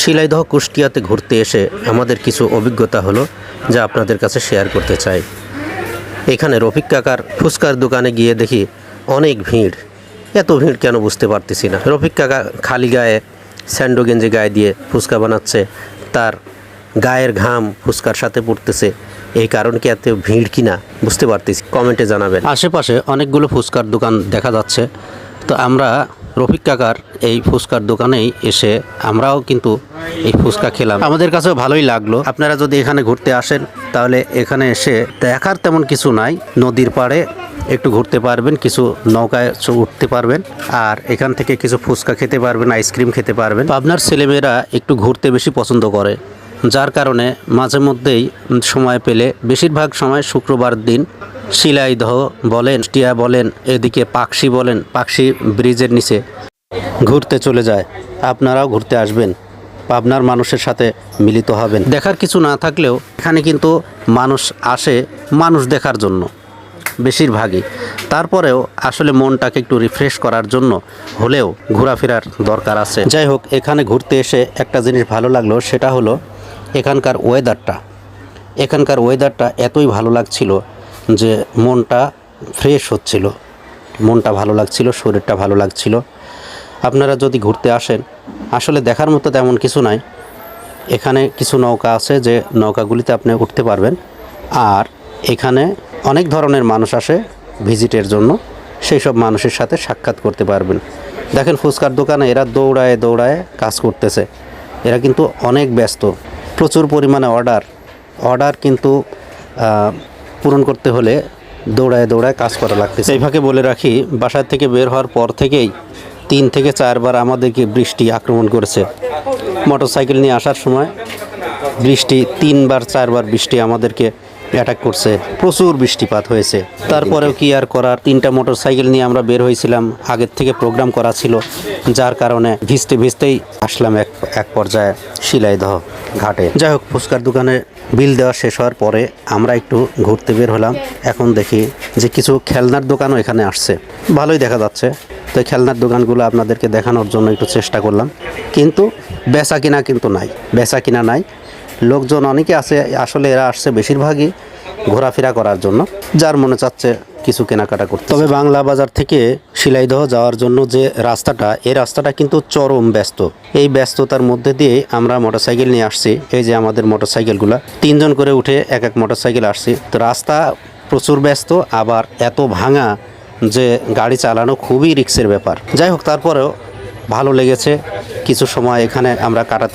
শিলাইদহ কুষ্টিয়াতে ঘুরতে এসে আমাদের কিছু অভিজ্ঞতা হলো যা আপনাদের কাছে শেয়ার করতে চাই। এখানে রফিক কাকার ফুচকার দোকানে গিয়ে দেখি অনেক ভিড়। এত ভিড় কেন বুঝতে পারতেছি না। রফিক কাকা খালি গায়ে স্যান্ডো গেঞ্জি গায়ে দিয়ে ফুচকা বানাচ্ছে, তার গায়ের ঘাম ফুচকার সাথে পড়তেছে। এই কারণ কি এত ভিড় কিনা বুঝতে পারতেছি, কমেন্টে জানাবেন। আশেপাশে অনেকগুলো ফুচকার দোকান দেখা যাচ্ছে, তো আমরা রফিক কাকার এই ফুচকার দোকানেই এসে আমরাও কিন্তু এই ফুচকা খেলাম। আমাদের কাছেও ভালোই লাগলো। আপনারা যদি এখানে ঘুরতে আসেন তাহলে এখানে এসে দেখার তেমন কিছু নাই। নদীর পাড়ে একটু ঘুরতে পারবেন, কিছু নৌকায় উঠতে পারবেন, আর এখান থেকে কিছু ফুচকা খেতে পারবেন, আইসক্রিম খেতে পারবেন। আপনার ছেলেমেয়েরা একটু ঘুরতে বেশি পছন্দ করে, যার কারণে মাঝে মধ্যেই সময় পেলে, বেশিরভাগ সময় শুক্রবার দিন শিলাইদহ বলেন, কুষ্টিয়া বলেন, এদিকে পাকশি বলেন, পাকশি ব্রিজের নিচে ঘুরতে চলে যায়। আপনারাও ঘুরতে আসবেন, পাবনার মানুষের সাথে মিলিত হবেন। দেখার কিছু না থাকলেও এখানে কিন্তু মানুষ আসে মানুষ দেখার জন্য বেশিরভাগই। তারপরেও আসলে মনটাকে একটু রিফ্রেশ করার জন্য হলেও ঘোরাফেরার দরকার আছে। যাই হোক, এখানে ঘুরতে এসে একটা জিনিস ভালো লাগলো, সেটা হলো এখানকার ওয়েদারটা এতই ভালো লাগছিল যে মনটা ফ্রেশ হচ্ছিল, মনটা ভালো লাগছিল, শরীরটা ভালো লাগছিল। আপনারা যদি ঘুরতে আসেন, আসলে দেখার মতো তেমন কিছু নাই। এখানে কিছু নৌকা আছে, যে নৌকাগুলিতে আপনি উঠতে পারবেন, আর এখানে অনেক ধরনের মানুষ আসে ভিজিটের জন্য, সেই সব মানুষের সাথে সাক্ষাৎ করতে পারবেন। দেখেন ফুচকার দোকানে এরা দৌড়ায় দৌড়ায় কাজ করতেছে। এরা কিন্তু অনেক ব্যস্ত, প্রচুর পরিমাণে অর্ডার কিন্তু পূরণ করতে হলে দৌড়ায় দৌড়ায় কাজ করা লাগতেছে। এই ফাঁকে বলে রাখি, বাসার থেকে বের হওয়ার পর থেকেই 3 থেকে 4 বার আমাদেরকে বৃষ্টি আক্রমণ করেছে। মোটরসাইকেল নিয়ে আসার সময় বৃষ্টি 3 বার 4 বার বৃষ্টি আমাদেরকে অ্যাটাক করছে, প্রচুর বৃষ্টিপাত হয়েছে। তারপরেও কি আর করার, 3টা মোটরসাইকেল নিয়ে আমরা বের হয়েছিলাম, আগের থেকে প্রোগ্রাম করা ছিল, যার কারণে ভিজতেই আসলাম এক পর্যায়ে শিলাইদহ ঘাটে। যাই হোক, ফুচকার দোকানে বিল দেওয়া শেষ হওয়ার পরে আমরা একটু ঘুরতে বের হলাম। এখন দেখি যে কিছু খেলনার দোকানও এখানে আসছে, ভালোই দেখা যাচ্ছে। তো খেলনার দোকানগুলো আপনাদেরকে দেখানোর জন্য একটু চেষ্টা করলাম, কিন্তু বেচা কিনা নাই। লোকজন অনেকে আছে, আসলে এরা আসছে বেশিরভাগই ঘোরাফেরা করার জন্য, যার মনে চাচ্ছে কিছু কেনাকাটা করতে। তবে বাংলা বাজার থেকে শিলাইদহ যাওয়ার জন্য যে রাস্তাটা, এই রাস্তাটা কিন্তু চরম ব্যস্ত। এই ব্যস্ততার মধ্যে দিয়ে আমরা মোটরসাইকেল নিয়ে আসছি। এই যে আমাদের মোটরসাইকেলগুলো, 3 জন করে উঠে এক মোটরসাইকেল আসছি। তো রাস্তা প্রচুর ব্যস্ত, আবার এত ভাঙা যে গাড়ি চালানো খুবই রিস্কের ব্যাপার। যাই হোক, তারপরেও ভালো লেগেছে কিছু সময় এখানে আমরা কাটাতে।